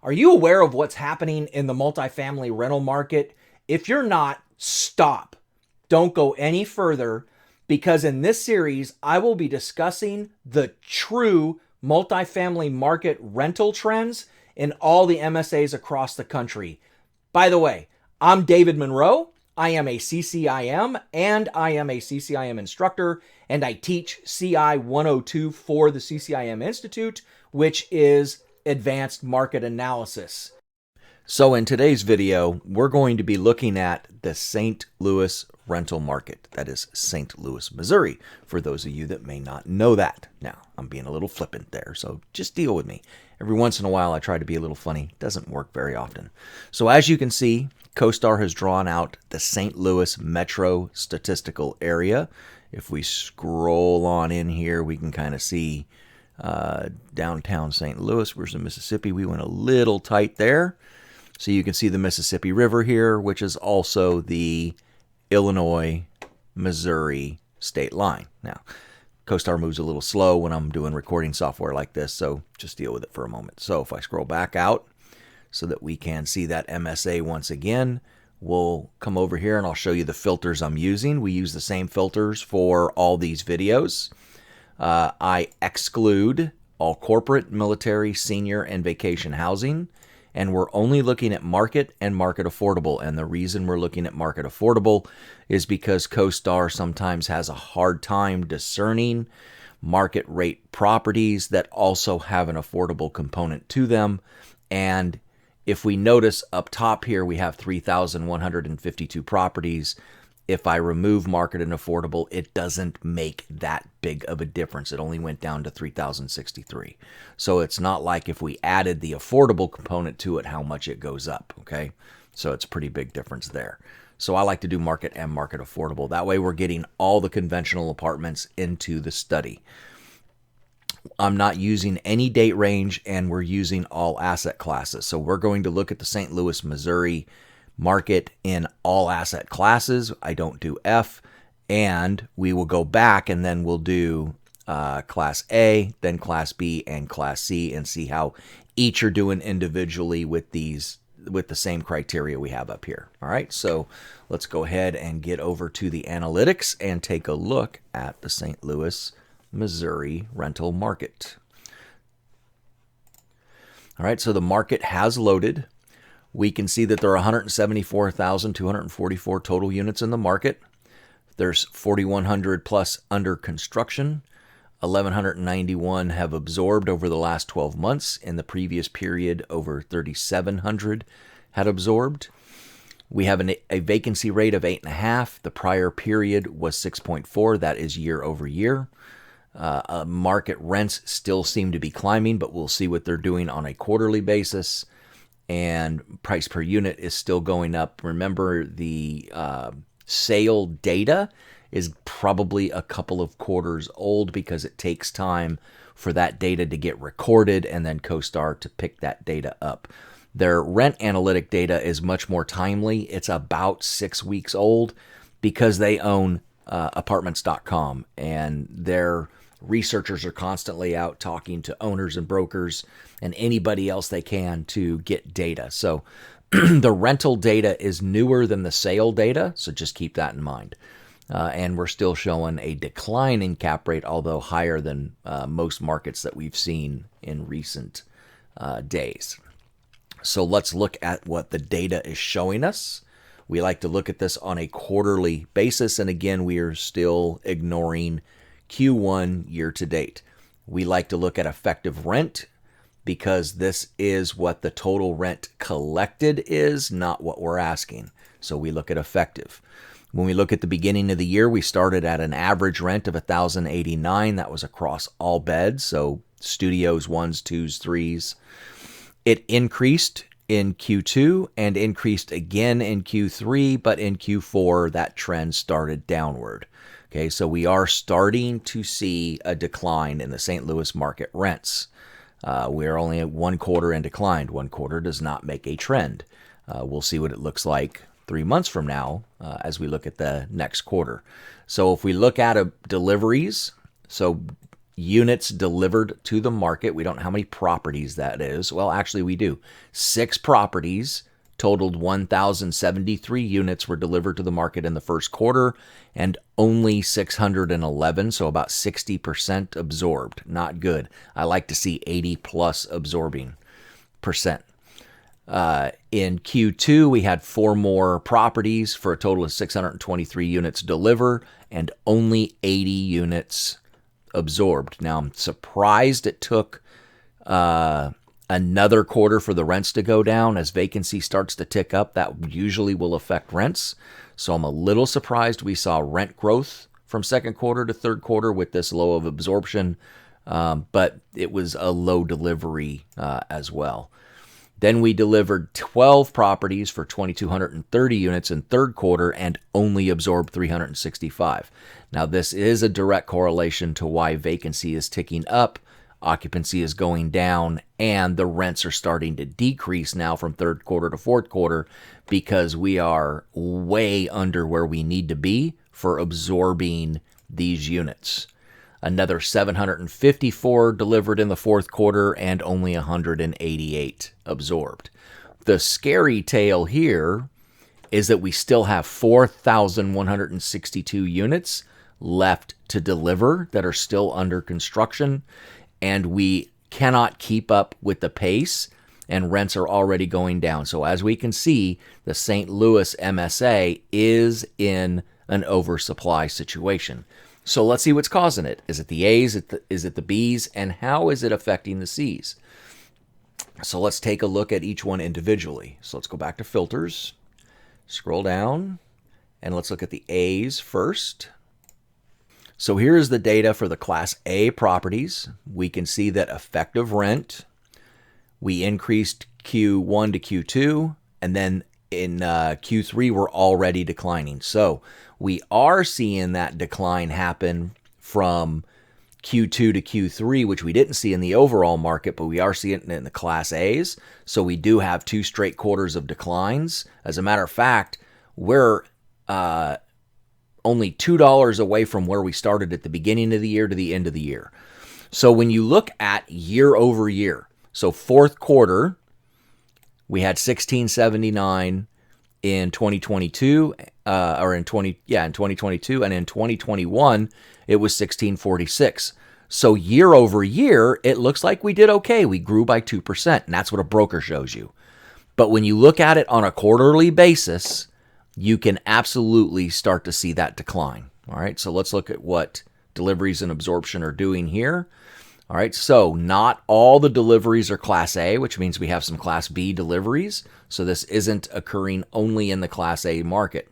Are you aware of what's happening in the multifamily rental market? If you're not, stop. Don't go any further because in this series, I will be discussing the true multifamily market rental trends in all the MSAs across the country. By the way, I'm David Monroe. I am a CCIM and I am a CCIM instructor, and I teach CI 102 for the CCIM Institute, which is Advanced Market Analysis. So in today's video, we're going to be looking at the St. Louis rental market. That is St. Louis, Missouri, for those of you that may not know that. Now, I'm being a little flippant there, so just deal with me. Every once in a while, I try to be a little funny. It doesn't work very often. So as you can see, CoStar has drawn out the St. Louis metro statistical area. If we scroll on in here, we can kind of see downtown St. Louis versus Mississippi. We went a little tight there. So you can see the Mississippi River here, which is also the Illinois-Missouri state line. Now, CoStar moves a little slow when I'm doing recording software like this, so just deal with it for a moment. So if I scroll back out so that we can see that MSA once again, we'll come over here and I'll show you the filters I'm using. We use the same filters for all these videos. I exclude all corporate, military, senior, and vacation housing. And we're only looking at market and market affordable. And the reason we're looking at market affordable is because CoStar sometimes has a hard time discerning market rate properties that also have an affordable component to them. And if we notice up top here, we have 3,152 properties. If I remove market and affordable, it doesn't make that big of a difference. It only went down to 3,063. So it's not like if we added the affordable component to it, how much it goes up, okay? So it's a pretty big difference there. So I like to do market and market affordable. That way we're getting all the conventional apartments into the study. I'm not using any date range, and we're using all asset classes. So we're going to look at the St. Louis, Missouri market in all asset classes. I don't do F, and we will go back and then we'll do Class A, then Class B, and Class C, and see how each are doing individually with the same criteria we have up here. All right, so let's go ahead and get over to the analytics and take a look at the St. Louis, Missouri rental market. All right, so the market has loaded. We can see that there are 174,244 total units in the market. There's 4,100 plus under construction. 1,191 have absorbed over the last 12 months. In the previous period, over 3,700 had absorbed. We have a vacancy rate of 8.5. The prior period was 6.4. That is year over year. Market rents still seem to be climbing, but we'll see what they're doing on a quarterly basis. And price per unit is still going up. Remember, the sale data is probably a couple of quarters old because it takes time for that data to get recorded and then CoStar to pick that data up. Their rent analytic data is much more timely. It's about 6 weeks old because they own apartments.com, and their researchers are constantly out talking to owners and brokers and anybody else they can to get data. So the rental data is newer than the sale data, so just keep that in mind. And we're still showing a decline in cap rate, although higher than most markets that we've seen in recent days. So let's look at what the data is showing us. We like to look at this on a quarterly basis, and again, we are still ignoring Q1 year to date. We like to look at effective rent because this is what the total rent collected is, not what we're asking. So we look at effective. When we look at the beginning of the year, we started at an average rent of $1,089. That was across all beds, so studios, 1s, 2s, 3s. It increased in Q2 and increased again in Q3, but in Q4, that trend started downward. Okay, so we are starting to see a decline in the St. Louis market rents. We are only at 1 quarter in decline. 1 quarter does not make a trend. We'll see what it looks like 3 months from now as we look at the next quarter. So if we look at deliveries, so units delivered to the market. We don't know how many properties that is. Well, actually we do. 6 properties totaled 1,073 units were delivered to the market in the first quarter, and only 611, so about 60% absorbed. Not good. I like to see 80 plus absorbing percent. In Q2, we had 4 more properties for a total of 623 units deliver and only 80 units absorbed. Now, I'm surprised it took another quarter for the rents to go down. As vacancy starts to tick up, that usually will affect rents. So I'm a little surprised we saw rent growth from second quarter to third quarter with this low of absorption, but it was a low delivery as well. Then we delivered 12 properties for 2,230 units in third quarter and only absorbed 365. Now, this is a direct correlation to why vacancy is ticking up, occupancy is going down, and the rents are starting to decrease now from third quarter to fourth quarter because we are way under where we need to be for absorbing these units. Another 754 delivered in the fourth quarter and only 188 absorbed. The scary tale here is that we still have 4,162 units left to deliver that are still under construction, and we cannot keep up with the pace, and rents are already going down. So as we can see, the St. Louis MSA is in an oversupply situation. So let's see what's causing it. Is it the A's? Is it the B's? And how is it affecting the C's? So let's take a look at each one individually. So let's go back to filters, scroll down, and let's look at the A's first. So here's the data for the Class A properties. We can see that effective rent, we increased Q1 to Q2, and then in Q3, we're already declining. So we are seeing that decline happen from Q2 to Q3, which we didn't see in the overall market, but we are seeing it in the Class A's. So we do have 2 straight quarters of declines. As a matter of fact, we're only $2 away from where we started at the beginning of the year to the end of the year. So when you look at year over year, so fourth quarter, we had 1679 in 2022, in 2022, and in 2021 it was 1646. So year over year, it looks like we did okay. We grew by 2%, and that's what a broker shows you. But when you look at it on a quarterly basis, you can absolutely start to see that decline. All right, so let's look at what deliveries and absorption are doing here. All right, so not all the deliveries are Class A, which means we have some Class B deliveries. So this isn't occurring only in the Class A market.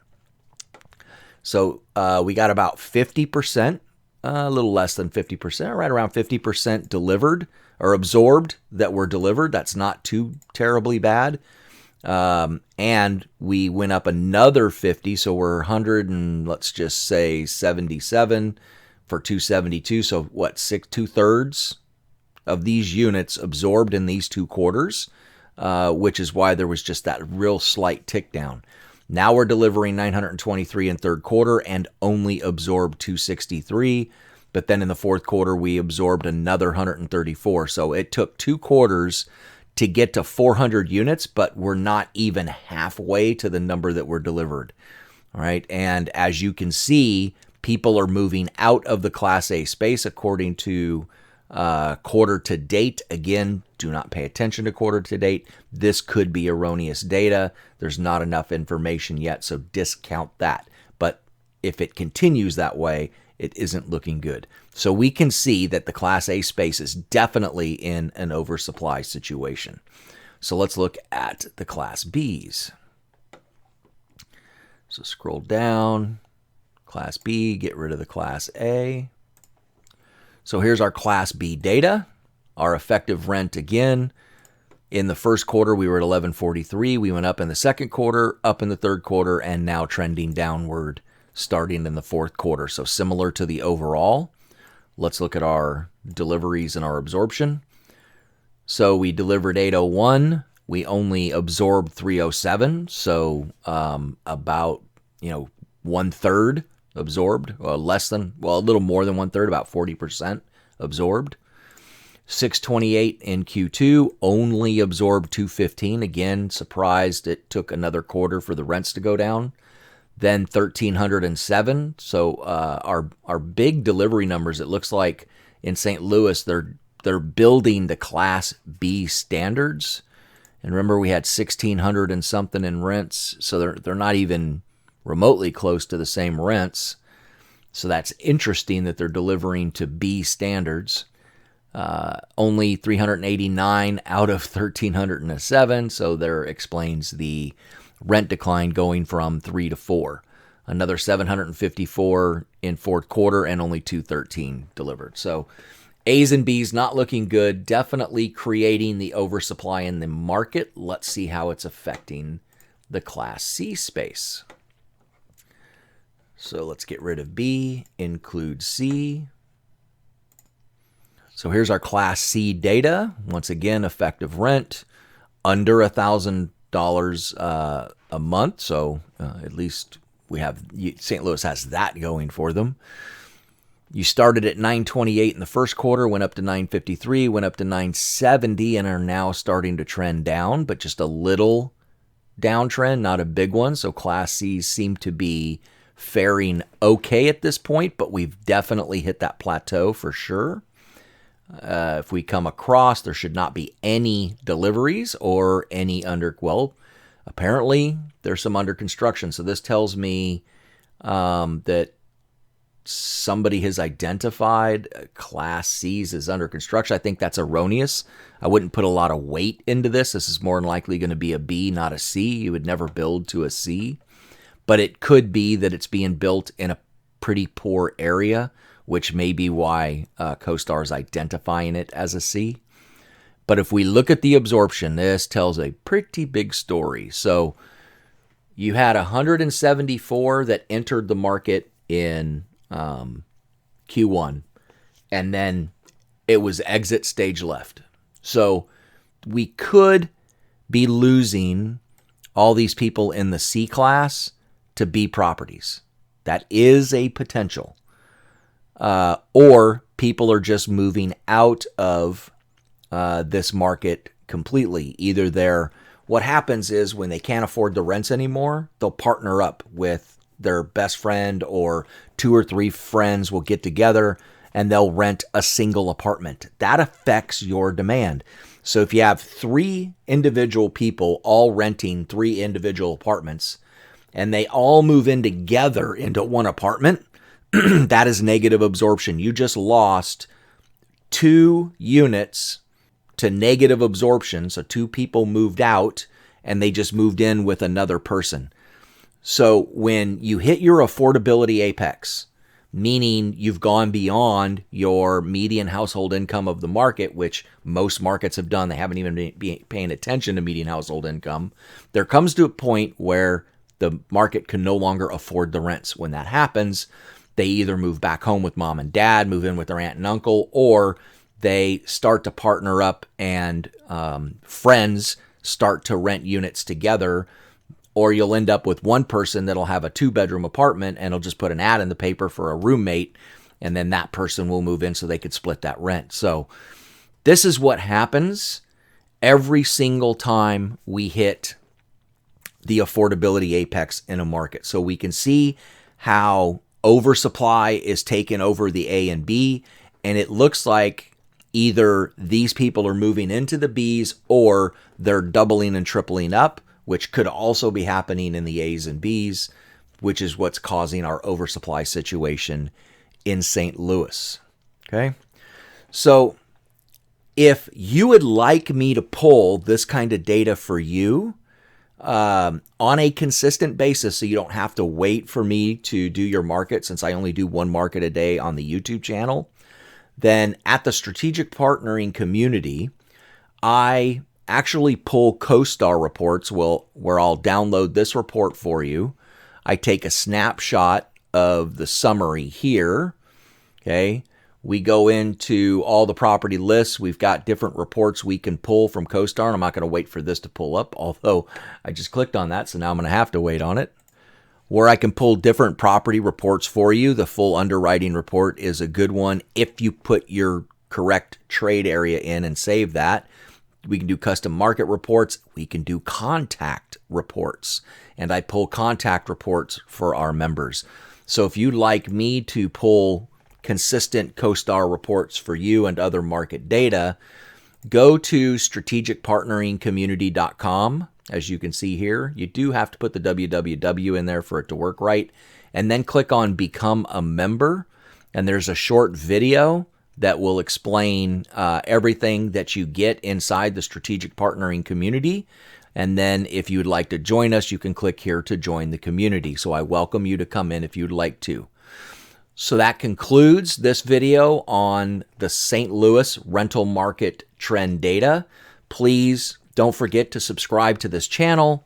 So we got about 50%, a little less than 50%, right around 50% delivered or absorbed that were delivered. That's not too terribly bad. And we went up another 50, so we're 100 and let's just say 77 for 272. So what, 2/3 of these units absorbed in these 2 quarters, which is why there was just that real slight tick down. Now we're delivering 923 in third quarter and only absorbed 263. But then in the fourth quarter, we absorbed another 134. So it took 2 quarters to get to 400 units, but we're not even halfway to the number that were delivered. All right. And as you can see, people are moving out of the Class A space according to quarter to date. Again, do not pay attention to quarter to date. This could be erroneous data. There's not enough information yet, so discount that. But if it continues that way, it isn't looking good. So we can see that the Class A space is definitely in an oversupply situation. So let's look at the Class Bs. So scroll down, Class B, get rid of the Class A. So here's our Class B data. Our effective rent again. In the first quarter, we were at $11.43. We went up in the second quarter, up in the third quarter, and now trending downward starting in the fourth quarter. So similar to the overall. Let's look at our deliveries and our absorption. So we delivered 801. We only absorbed 307. So about, 1/3 absorbed, a little more than 1/3, about 40% absorbed. 628 in Q2, only absorbed 215. Again, surprised it took another quarter for the rents to go down. Then 1,307. So our big delivery numbers, it looks like in St. Louis, they're building the Class B standards. And remember, we had 1,600 and something in rents, so they're not even remotely close to the same rents. So that's interesting that they're delivering to B standards. Only 389 out of 1,307, so there explains the rent decline going from 3 to 4. Another 754 in fourth quarter and only 213 delivered. So A's and B's not looking good, definitely creating the oversupply in the market. Let's see how it's affecting the Class C space. So let's get rid of B, include C. So here's our Class C data. Once again, effective rent under $1,000 a month. So at least we have St. Louis has that going for them. You started at 928 in the first quarter, went up to 953, went up to 970, and are now starting to trend down, but just a little downtrend, not a big one. So Class C's seem to be faring okay at this point, but we've definitely hit that plateau for sure. If we come across, there should not be any deliveries or any apparently there's some under construction. So this tells me that somebody has identified Class C's as under construction. I think that's erroneous. I wouldn't put a lot of weight into this. This is more than likely going to be a B, not a C. You would never build to a C. But it could be that it's being built in a pretty poor area, which may be why CoStar is identifying it as a C. But if we look at the absorption, this tells a pretty big story. So you had 174 that entered the market in Q1, and then it was exit stage left. So we could be losing all these people in the C class to B properties. That is a potential. Or people are just moving out of this market completely. Either what happens is when they can't afford the rents anymore, they'll partner up with their best friend, or 2 or 3 friends will get together and they'll rent a single apartment. That affects your demand. So if you have 3 individual people all renting 3 individual apartments and they all move in together into one apartment, that is negative absorption. You just lost 2 units to negative absorption. So 2 people moved out and they just moved in with another person. So when you hit your affordability apex, meaning you've gone beyond your median household income of the market, which most markets have done, they haven't even been paying attention to median household income, there comes to a point where the market can no longer afford the rents. When that happens, they either move back home with mom and dad, move in with their aunt and uncle, or they start to partner up and friends start to rent units together. Or you'll end up with one person that'll have a 2-bedroom apartment and will just put an ad in the paper for a roommate, and then that person will move in so they could split that rent. So this is what happens every single time we hit the affordability apex in a market. So we can see how oversupply is taking over the A and B, and it looks like either these people are moving into the Bs or they're doubling and tripling up, which could also be happening in the A's and B's, which is what's causing our oversupply situation in St. Louis. Okay? So if you would like me to pull this kind of data for you on a consistent basis, so you don't have to wait for me to do your market, since I only do 1 market a day on the YouTube channel, then at the Strategic Partnering community, I actually pull CoStar reports where I'll download this report for you. I take a snapshot of the summary here. Okay. We go into all the property lists. We've got different reports we can pull from CoStar, and I'm not going to wait for this to pull up, although I just clicked on that, so now I'm going to have to wait on it. where I can pull different property reports for you. The full underwriting report is a good one if you put your correct trade area in and save that. We can do custom market reports. We can do contact reports. And I pull contact reports for our members. So if you'd like me to pull consistent CoStar reports for you and other market data, go to strategicpartneringcommunity.com. As you can see here, you do have to put the www in there for it to work right. And then click on Become a Member. And there's a short video that will explain everything that you get inside the Strategic Partnering community. And then if you'd like to join us, you can click here to join the community. So I welcome you to come in if you'd like to. So that concludes this video on the St. Louis rental market trend data. Please don't forget to subscribe to this channel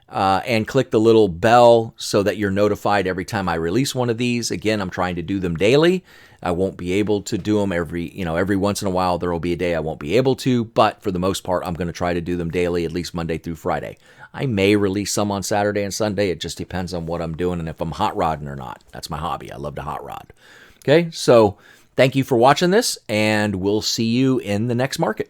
and click the little bell so that you're notified every time I release one of these. Again, I'm trying to do them daily. I won't be able to do them every once in a while. There will be a day I won't be able to, but for the most part, I'm going to try to do them daily, at least Monday through Friday. I may release some on Saturday and Sunday. It just depends on what I'm doing and if I'm hot rodding or not. That's my hobby. I love to hot rod. Okay, so thank you for watching this, and we'll see you in the next market.